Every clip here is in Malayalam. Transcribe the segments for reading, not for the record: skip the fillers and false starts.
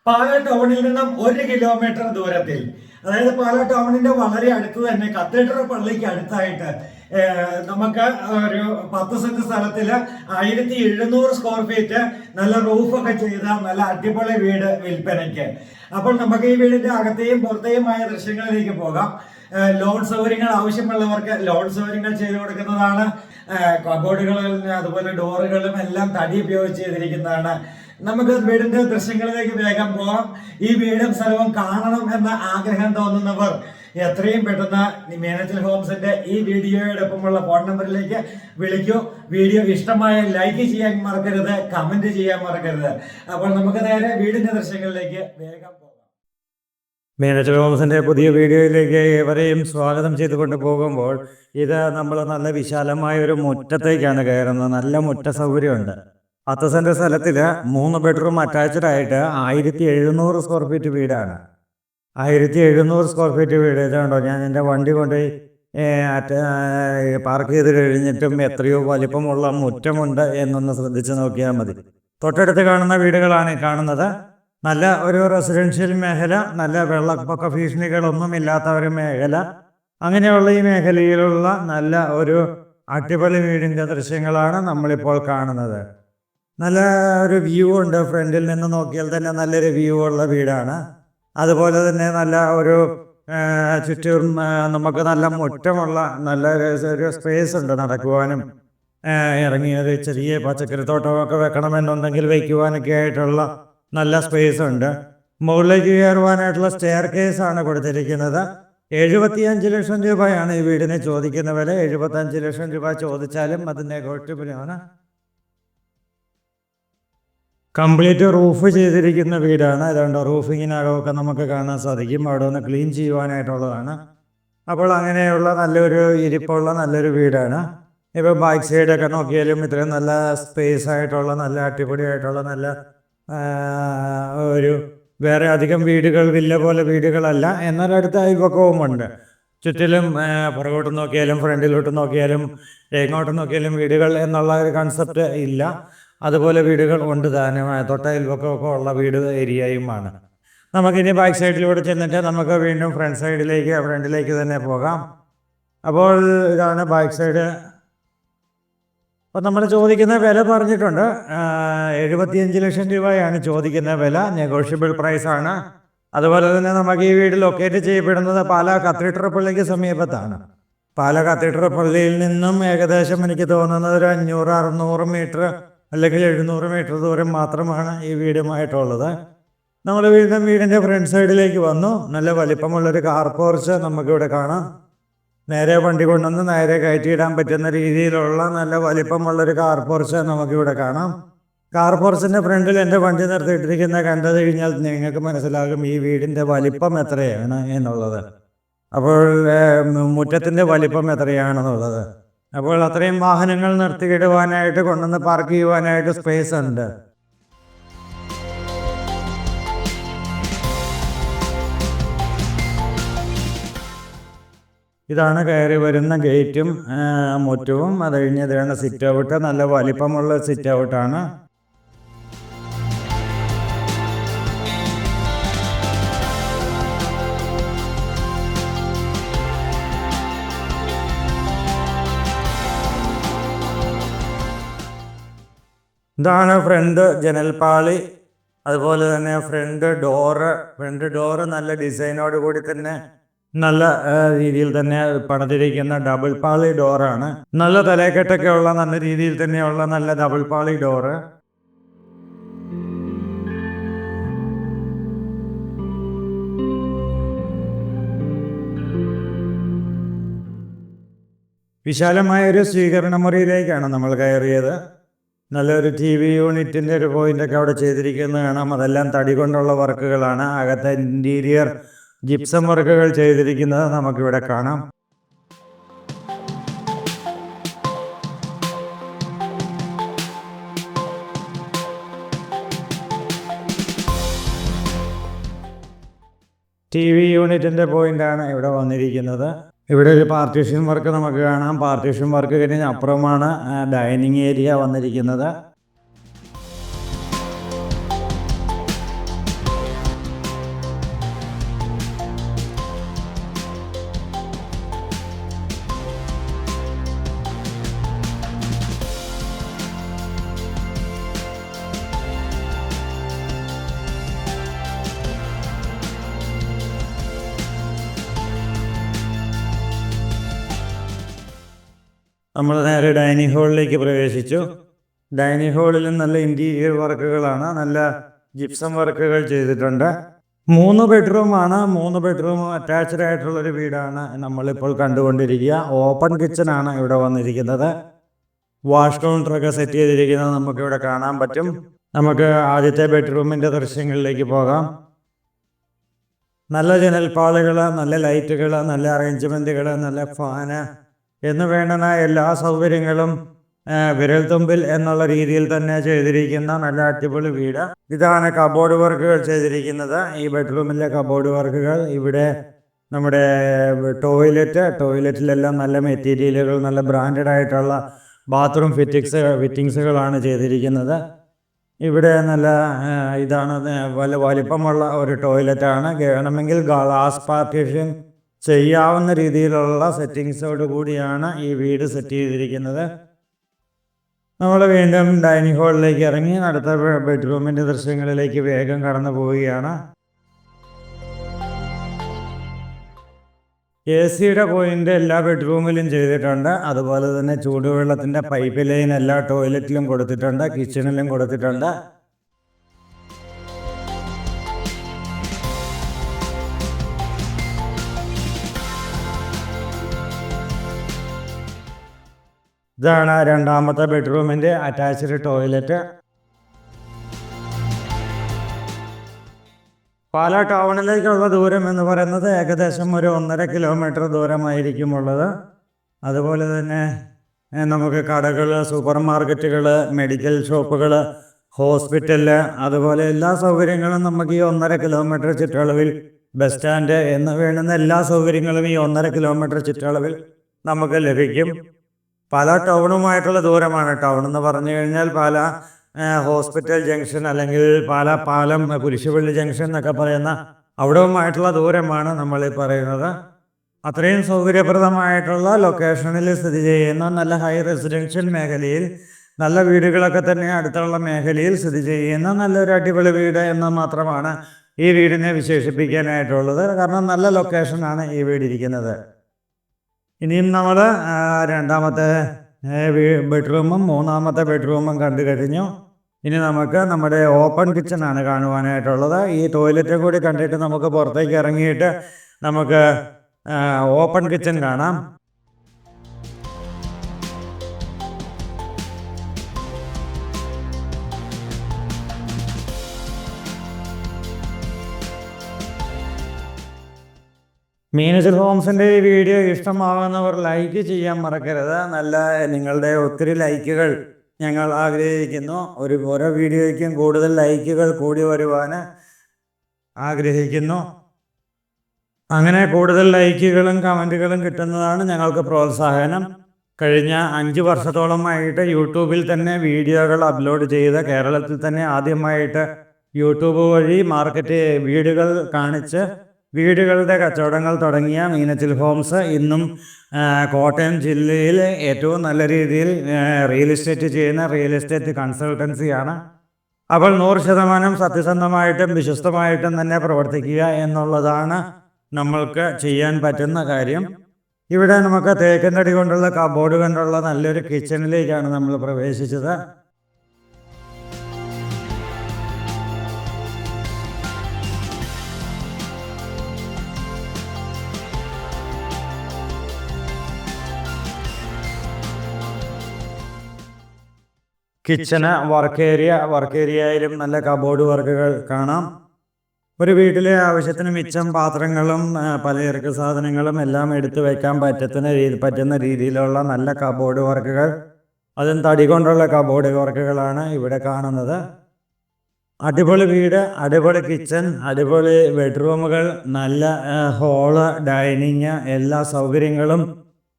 പാലാ ടൗണിൽ നിന്നും 1 കിലോമീറ്റർ ദൂരത്തിൽ, അതായത് പാലാ ടൗണിന്റെ വളരെ അടുത്ത് തന്നെ കത്തീഡ്രൽ പള്ളിക്ക് അടുത്തായിട്ട് നമുക്ക് ഒരു 10 സെന്റ് സ്ഥലത്തില് 1700 സ്ക്വയർ ഫീറ്റ് നല്ല റൂഫൊക്കെ ചെയ്ത നല്ല അടിപൊളി വീട് വിൽപ്പനയ്ക്ക്. അപ്പോൾ നമുക്ക് ഈ വീടിന്റെ അകത്തെയും പുറത്തെയുമായ ദൃശ്യങ്ങളിലേക്ക് പോകാം. ലോൺ സൗകര്യങ്ങൾ ആവശ്യമുള്ളവർക്ക് ലോൺ സൗകര്യങ്ങൾ ചെയ്തു കൊടുക്കുന്നതാണ്. കബോർഡുകളും അതുപോലെ ഡോറുകളും എല്ലാം തടി ഉപയോഗിച്ച് ചെയ്തിരിക്കുന്നതാണ്. നമുക്ക് വീടിന്റെ ദൃശ്യങ്ങളിലേക്ക് വേഗം പോകാം. ഈ വീടും സ്ഥലവും കാണണം എന്ന ആഗ്രഹം തോന്നുന്നവർ എത്രയും പെട്ടെന്ന് മീനച്ചിൽ ഹോംസിന്റെ ഈ വീഡിയോയോടൊപ്പമുള്ള ഫോൺ നമ്പറിലേക്ക് വിളിക്കൂ. വീഡിയോ ഇഷ്ടമായ ലൈക്ക് ചെയ്യാൻ മറക്കരുത്, കമന്റ് ചെയ്യാൻ മറക്കരുത്. അപ്പോൾ നമുക്ക് നേരെ വീടിന്റെ ദൃശ്യങ്ങളിലേക്ക് വേഗം പോകാം. മീനച്ചിൽ ഹോംസിന്റെ പുതിയ വീഡിയോയിലേക്ക് ഏവരെയും സ്വാഗതം ചെയ്തുകൊണ്ട് പോകുമ്പോൾ ഇത് നമ്മൾ നല്ല വിശാലമായ ഒരു മുറ്റത്തേക്കാണ് കയറുന്നത്. നല്ല മുറ്റ സൗകര്യമുണ്ട്. 10 സെന്റ് സ്ഥലത്തിൽ 3 ബെഡ്റൂം അറ്റാച്ച്ഡ് ആയിട്ട് 1700 സ്ക്വയർ ഫീറ്റ് വീടാണ്. 1700 സ്ക്വയർ ഫീറ്റ് വീട്. ഇതുണ്ടോ, ഞാൻ എൻ്റെ വണ്ടി കൊണ്ടുപോയി പാർക്ക് ചെയ്ത് കഴിഞ്ഞിട്ടും എത്രയോ വലിപ്പമുള്ള മുറ്റമുണ്ട് എന്നൊന്ന് ശ്രദ്ധിച്ച് നോക്കിയാൽ മതി. തൊട്ടടുത്ത് കാണുന്ന വീടുകളാണ് കാണുന്നത്. നല്ല ഒരു റെസിഡൻഷ്യൽ മേഖല, നല്ല വെള്ളപ്പൊക്ക ഭീഷണികളൊന്നും ഇല്ലാത്ത ഒരു മേഖല. അങ്ങനെയുള്ള ഈ മേഖലയിലുള്ള നല്ല ഒരു അടിപൊളി വീടിൻ്റെ ദൃശ്യങ്ങളാണ് നമ്മളിപ്പോൾ കാണുന്നത്. നല്ല ഒരു വ്യൂ ഉണ്ട്. ഫ്രണ്ടിൽ നിന്ന് നോക്കിയാൽ തന്നെ നല്ലൊരു വ്യൂ ഉള്ള വീടാണ്. അതുപോലെ തന്നെ നല്ല ഒരു ചുറ്റും നമുക്ക് നല്ല മുറ്റമുള്ള നല്ല ഒരു സ്പേസ് ഉണ്ട്. നടക്കുവാനും ഇറങ്ങിയത് ചെറിയ പച്ചക്കറിത്തോട്ടമൊക്കെ വെക്കണമെന്നുണ്ടെങ്കിൽ വയ്ക്കുവാനൊക്കെ ആയിട്ടുള്ള നല്ല സ്പേസ് ഉണ്ട്. മുകളിലേക്ക് കയറുവാനായിട്ടുള്ള സ്റ്റെയർ കേസാണ് കൊടുത്തിരിക്കുന്നത്. 75 ലക്ഷം രൂപയാണ് ഈ വീടിന് ചോദിക്കുന്ന വില. 75 ലക്ഷം രൂപ ചോദിച്ചാലും അത് നെഗോഷ്യബിളാണ്. കംപ്ലീറ്റ് റൂഫ് ചെയ്തിരിക്കുന്ന വീടാണ്. അതുകൊണ്ട് റൂഫിങ്ങിനകമൊക്കെ നമുക്ക് കാണാൻ സാധിക്കും. അവിടെ ഒന്ന് ക്ലീൻ ചെയ്യുവാനായിട്ടുള്ളതാണ്. അപ്പോൾ അങ്ങനെയുള്ള നല്ലൊരു ഇരിപ്പുള്ള നല്ലൊരു വീടാണ്. ഇപ്പോൾ ബാക്ക് സൈഡൊക്കെ നോക്കിയാലും ഇത്രയും നല്ല സ്പേസ് ആയിട്ടുള്ള നല്ല അടിപൊളിയായിട്ടുള്ള നല്ല ഒരു വേറെ അധികം വീടുകൾ വില്ല പോലെ വീടുകളല്ല, എന്നാൽ അടുത്ത അയൽപക്കവുമുണ്ട്. ചുറ്റിലും പുറകോട്ട് നോക്കിയാലും ഫ്രണ്ടിലോട്ട് നോക്കിയാലും എങ്ങോട്ട് നോക്കിയാലും വീടുകൾ എന്നുള്ള ഒരു കൺസെപ്റ്റ് ഇല്ല. അതുപോലെ വീടുകൾ ഉണ്ട് താനും. തൊട്ടയൽപക്കമൊക്കെ ഉള്ള വീട് ഏരിയയുമാണ്. നമുക്കിനി ബാക്ക് സൈഡിലൂടെ ചെന്നിട്ട് നമുക്ക് വീണ്ടും ഫ്രണ്ടിലേക്ക് തന്നെ പോകാം. അപ്പോൾ ഇതാണ് ബാക്ക് സൈഡ്. അപ്പോൾ നമ്മൾ ചോദിക്കുന്ന വില പറഞ്ഞിട്ടുണ്ട്. 75 ലക്ഷം രൂപയാണ് ചോദിക്കുന്ന വില. നെഗോഷ്യബിൾ പ്രൈസാണ്. അതുപോലെ തന്നെ നമുക്ക് ഈ വീട് ലൊക്കേറ്റ് ചെയ്യപ്പെടുന്നത് പാലാ കത്തീഡ്രൽ പള്ളിക്ക് സമീപത്താണ്. പാലാ കത്തീഡ്രൽ പള്ളിയിൽ നിന്നും ഏകദേശം എനിക്ക് തോന്നുന്നത് ഒരു 500-600 മീറ്റർ അല്ലെങ്കിൽ 700 മീറ്റർ ദൂരം മാത്രമാണ് ഈ വീടുമായിട്ടുള്ളത്. നമ്മൾ വീടിൻ്റെ ഫ്രണ്ട് സൈഡിലേക്ക് വന്നു. നല്ല വലിപ്പമുള്ളൊരു കാർ പോർച്ച് നമുക്കിവിടെ കാണാം. നേരെ വണ്ടി കൊണ്ടുവന്ന് നേരെ കയറ്റിയിടാൻ പറ്റുന്ന രീതിയിലുള്ള നല്ല വലിപ്പമുള്ളൊരു കാർ പോർച്ച് നമുക്കിവിടെ കാണാം. കാർ പോർച്ചിൻ്റെ ഫ്രണ്ടിൽ എൻ്റെ വണ്ടി നിർത്തിയിട്ടിരിക്കുന്ന കണ്ടു കഴിഞ്ഞാൽ നിങ്ങൾക്ക് മനസ്സിലാകും ഈ വീടിൻ്റെ വലിപ്പം എത്രയാണ് എന്നുള്ളത്. അപ്പോൾ മുറ്റത്തിൻ്റെ വലിപ്പം എത്രയാണെന്നുള്ളത്. അപ്പോൾ അത്രയും വാഹനങ്ങൾ നിർത്തിയിടുവാനായിട്ട് കൊണ്ടുവന്ന് പാർക്ക് ചെയ്യുവാനായിട്ട് സ്പേസ് ഉണ്ട്. ഇതാണ് കയറി വരുന്ന ഗേറ്റും മുറ്റവും. അത് കഴിഞ്ഞതാണ് സിറ്റ് ഔട്ട്. നല്ല വലിപ്പമുള്ള സിറ്റ് ഔട്ടാണ്. ഇതാണ് ഫ്രണ്ട് ജനൽപ്പാളി. അതുപോലെ തന്നെ ഫ്രണ്ട് ഡോറ് നല്ല ഡിസൈനോട് കൂടി തന്നെ നല്ല രീതിയിൽ തന്നെ പണിതിരിക്കുന്ന ഡബിൾ പാളി ഡോറാണ്. നല്ല തലക്കെട്ടൊക്കെ ഉള്ള നല്ല രീതിയിൽ തന്നെയുള്ള നല്ല ഡബിൾ പാളി ഡോറ്. വിശാലമായ ഒരു സ്വീകരണ മുറിയിലേക്കാണ് നമ്മൾ കയറിയത്. നല്ലൊരു TV യൂണിറ്റിൻ്റെ ഒരു പോയിൻ്റൊക്കെ അവിടെ ചെയ്തിരിക്കുന്നത് കാണാം. അതെല്ലാം തടി കൊണ്ടുള്ള വർക്കുകളാണ്. അകത്തെ ഇൻറ്റീരിയർ ജിപ്സം വർക്കുകൾ ചെയ്തിരിക്കുന്നത് നമുക്കിവിടെ കാണാം. TV യൂണിറ്റിൻ്റെ പോയിൻ്റാണ് ഇവിടെ വന്നിരിക്കുന്നത്. ഇവിടെ ഒരു പാർട്ടീഷൻ വർക്ക് നമുക്ക് കാണാം. പാർട്ടീഷൻ വർക്ക് കഴിഞ്ഞ് അപ്പുറമാണ് ഡൈനിങ് ഏരിയ വന്നിരിക്കുന്നത്. നമ്മൾ നേരെ ഡൈനിങ് ഹാളിലേക്ക് പ്രവേശിച്ചു. ഡൈനിങ് ഹാളിലും നല്ല ഇൻറ്റീരിയർ വർക്കുകളാണ്, നല്ല ജിപ്സം വർക്കുകൾ ചെയ്തിട്ടുണ്ട്. 3 ബെഡ്റൂമാണ്. 3 ബെഡ്റൂം അറ്റാച്ച്ഡ് ആയിട്ടുള്ളൊരു വീടാണ് നമ്മളിപ്പോൾ കണ്ടുകൊണ്ടിരിക്കുക. ഓപ്പൺ കിച്ചനാണ് ഇവിടെ വന്നിരിക്കുന്നത്. വാഷ് കൗണ്ടറൊക്കെ സെറ്റ് ചെയ്തിരിക്കുന്നത് നമുക്കിവിടെ കാണാൻ പറ്റും. നമുക്ക് ആദ്യത്തെ ബെഡ്റൂമിൻ്റെ ദൃശ്യങ്ങളിലേക്ക് പോകാം. നല്ല ജനൽപ്പാളുകൾ, നല്ല ലൈറ്റുകൾ, നല്ല അറേഞ്ച്മെൻറ്റുകൾ, നല്ല ഫാന് എന്ന് വേണ്ടുന്ന എല്ലാ സൗകര്യങ്ങളും വിരൽത്തുമ്പിൽ എന്നുള്ള രീതിയിൽ തന്നെ ചെയ്തിരിക്കുന്ന നല്ല അടിപൊളി വീട്. ഇതാണ് കബോർഡ് വർക്കുകൾ ചെയ്തിരിക്കുന്നത്. ഈ ബെഡ്റൂമിലെ കബോർഡ് വർക്കുകൾ. ഇവിടെ നമ്മുടെ ടോയ്ലറ്റിലെല്ലാം നല്ല മെറ്റീരിയലുകൾ, നല്ല ബ്രാൻഡഡ് ആയിട്ടുള്ള ബാത്റൂം ഫിറ്റിങ്സുകളാണ് ചെയ്തിരിക്കുന്നത്. ഇവിടെ നല്ല ഇതാണ് വലിപ്പമുള്ള ഒരു ടോയ്ലറ്റാണ്. വേണമെങ്കിൽ ഗ്ലാസ് പാർട്ടീഷൻ ചെയ്യാവുന്ന രീതിയിലുള്ള സെറ്റിങ്സോട് കൂടിയാണ് ഈ വീട് സെറ്റ് ചെയ്തിരിക്കുന്നത്. നമ്മൾ വീണ്ടും ഡൈനിങ് ഹാളിലേക്ക് ഇറങ്ങി അടുത്ത ബെഡ്റൂമിൻ്റെ ദൃശ്യങ്ങളിലേക്ക് വേഗം കടന്നു പോവുകയാണ്. AC പോയിന്റ് എല്ലാ ബെഡ്റൂമിലും ചെയ്തിട്ടുണ്ട്. അതുപോലെ തന്നെ ചൂടുവെള്ളത്തിൻ്റെ പൈപ്പ് ലൈൻ എല്ലാ ടോയ്ലറ്റിലും കൊടുത്തിട്ടുണ്ട്, കിച്ചണിലും കൊടുത്തിട്ടുണ്ട്. ഇതാണ് രണ്ടാമത്തെ ബെഡ്റൂമിൻ്റെ അറ്റാച്ച്ഡ് ടോയ്ലറ്റ്. പാലാ ടൗണിലേക്കുള്ള ദൂരം എന്ന് പറയുന്നത് ഏകദേശം ഒരു 1.5 കിലോമീറ്റർ ദൂരമായിരിക്കുമുള്ളത്. അതുപോലെ തന്നെ നമുക്ക് കടകൾ, സൂപ്പർ മാർക്കറ്റുകൾ, മെഡിക്കൽ ഷോപ്പുകൾ, ഹോസ്പിറ്റല്, അതുപോലെ എല്ലാ സൗകര്യങ്ങളും നമുക്ക് ഈ 1.5 കിലോമീറ്റർ ചുറ്റളവിൽ, ബസ് സ്റ്റാൻഡ് എന്ന് വേണ്ടുന്ന എല്ലാ സൗകര്യങ്ങളും ഈ 1.5 കിലോമീറ്റർ ചുറ്റളവിൽ നമുക്ക് ലഭിക്കും. പാലാ ടൗണുമായിട്ടുള്ള ദൂരമാണ്. ടൗൺ എന്ന് പറഞ്ഞു കഴിഞ്ഞാൽ പാലാ ഹോസ്പിറ്റൽ ജംഗ്ഷൻ അല്ലെങ്കിൽ പാലാ പാലം, കുരിശുപള്ളി ജംഗ്ഷൻ എന്നൊക്കെ പറയുന്ന അവിടവുമായിട്ടുള്ള ദൂരമാണ് നമ്മൾ ഈ പറയുന്നത്. അത്രയും സൗകര്യപ്രദമായിട്ടുള്ള ലൊക്കേഷനിൽ സ്ഥിതി ചെയ്യുന്ന നല്ല ഹൈ റെസിഡൻഷ്യൽ മേഖലയിൽ, നല്ല വീടുകളൊക്കെ തന്നെ അടുത്തുള്ള മേഖലയിൽ സ്ഥിതി ചെയ്യുന്ന നല്ലൊരു അടിപൊളി വീട് എന്ന് മാത്രമാണ് ഈ വീടിനെ വിശേഷിപ്പിക്കാനായിട്ടുള്ളത്. കാരണം നല്ല ലൊക്കേഷനാണ് ഈ വീടിരിക്കുന്നത്. ഇനിയും നമ്മൾ രണ്ടാമത്തെ ബെഡ്റൂമും 3ാമത്തെ ബെഡ്റൂമും കണ്ടു കഴിഞ്ഞു. ഇനി നമുക്ക് നമ്മുടെ ഓപ്പൺ കിച്ചണാണ് കാണുവാനായിട്ടുള്ളത്. ഈ ടോയ്ലറ്റും കൂടി കണ്ടിട്ട് നമുക്ക് പുറത്തേക്ക് ഇറങ്ങിയിട്ട് നമുക്ക് ഓപ്പൺ കിച്ചൺ കാണാം. മീനച്ചൽ ഹോംസിൻ്റെ ഈ വീഡിയോ ഇഷ്ടമാകുന്നവർ ലൈക്ക് ചെയ്യാൻ മറക്കരുത്. നിങ്ങളുടെ ഒത്തിരി ലൈക്കുകൾ ഞങ്ങൾ ആഗ്രഹിക്കുന്നു. ഓരോ വീഡിയോയ്ക്കും കൂടുതൽ ലൈക്കുകൾ കൂടി വരുവാൻ ആഗ്രഹിക്കുന്നു. അങ്ങനെ കൂടുതൽ ലൈക്കുകളും കമൻറ്റുകളും കിട്ടുന്നതാണ് ഞങ്ങൾക്ക് പ്രോത്സാഹനം. കഴിഞ്ഞ 5 വർഷത്തോളമായിട്ട് യൂട്യൂബിൽ തന്നെ വീഡിയോകൾ അപ്ലോഡ് ചെയ്ത് കേരളത്തിൽ തന്നെ ആദ്യമായിട്ട് യൂട്യൂബ് വഴി വീടുകൾ കാണിച്ച് വീടുകളുടെ കച്ചവടങ്ങൾ തുടങ്ങിയ മീനച്ചിൽ ഹോംസ് ഇന്നും കോട്ടയം ജില്ലയിൽ ഏറ്റവും നല്ല രീതിയിൽ റിയൽ എസ്റ്റേറ്റ് ചെയ്യുന്ന റിയൽ എസ്റ്റേറ്റ് കൺസൾട്ടൻസിയാണ്. അപ്പോൾ 100% സത്യസന്ധമായിട്ടും വിശ്വസ്തമായിട്ടും തന്നെ പ്രവർത്തിക്കുക എന്നുള്ളതാണ് നമ്മൾക്ക് ചെയ്യാൻ പറ്റുന്ന കാര്യം. ഇവിടെ നമുക്ക് തേക്കൻ തടി കൊണ്ടുള്ള കബോർഡ് കൊണ്ടുള്ള നല്ലൊരു കിച്ചണിലേക്കാണ് നമ്മൾ പ്രവേശിച്ചത്. കിച്ചണ്, വർക്ക് ഏരിയയിലും നല്ല കബോർഡ് വർക്കുകൾ കാണാം. ഒരു വീട്ടിലെ ആവശ്യത്തിന് മിച്ചം പാത്രങ്ങളും പലചരക്ക് സാധനങ്ങളും എല്ലാം എടുത്തു വയ്ക്കാൻ പറ്റുന്ന രീതിയിലുള്ള നല്ല കബോർഡ് വർക്കുകൾ, അതും തടി കൊണ്ടുള്ള കബോർഡ് വർക്കുകളാണ് ഇവിടെ കാണുന്നത്. അടിപൊളി വീട്, അടിപൊളി കിച്ചൺ, അടിപൊളി ബെഡ്റൂമുകൾ, നല്ല ഹോള്, ഡൈനിങ്, എല്ലാ സൗകര്യങ്ങളും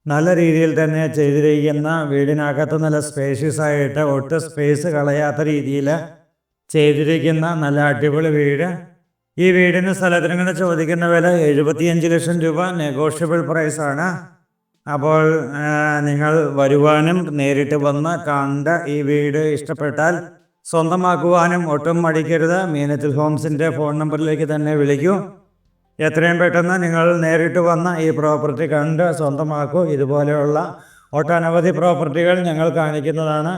നല്ല രീതിയിൽ തന്നെ ചെയ്തിരിക്കുന്ന വീടിനകത്ത് നല്ല സ്പേഷ്യസ് ആയിട്ട് ഒട്ടും സ്പേസ് കളയാത്ത രീതിയിൽ ചെയ്തിരിക്കുന്ന നല്ല അടിപൊളി വീട്. ഈ വീടിന് സ്ഥലത്തിന് കൂടെ ചോദിക്കുന്ന വില 75 ലക്ഷം രൂപ, നെഗോഷ്യബിൾ പ്രൈസാണ്. അപ്പോൾ നിങ്ങൾ വരുവാനും നേരിട്ട് വന്ന് കണ്ട് ഈ വീട് ഇഷ്ടപ്പെട്ടാൽ സ്വന്തമാക്കുവാനും ഒട്ടും മടിക്കരുത്. മീനച്ചിൽ ഹോംസിൻ്റെ ഫോൺ നമ്പറിലേക്ക് തന്നെ വിളിക്കൂ. എത്രയും പെട്ടെന്ന് നിങ്ങൾ നേരിട്ട് വന്ന ഈ പ്രോപ്പർട്ടി കണ്ട് സ്വന്തമാക്കൂ. ഇതുപോലെയുള്ള ഒട്ടനവധി പ്രോപ്പർട്ടികൾ ഞങ്ങൾ കാണിക്കുന്നതാണ്.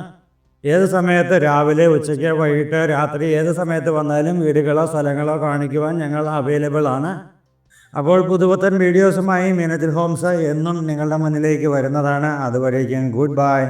ഏത് സമയത്ത്, രാവിലെ, ഉച്ചയ്ക്ക്, വൈകിട്ട്, രാത്രി, ഏത് സമയത്ത് വന്നാലും വീടുകളോ സ്ഥലങ്ങളോ കാണിക്കുവാൻ ഞങ്ങൾ അവൈലബിൾ ആണ്. അപ്പോൾ പുതുപുത്തൻ വീഡിയോസുമായി മീനച്ചിൽ ഹോംസ് എന്നും നിങ്ങളുടെ മുന്നിലേക്ക് വരുന്നതാണ്. അതുവരേക്കും ഗുഡ് ബൈ.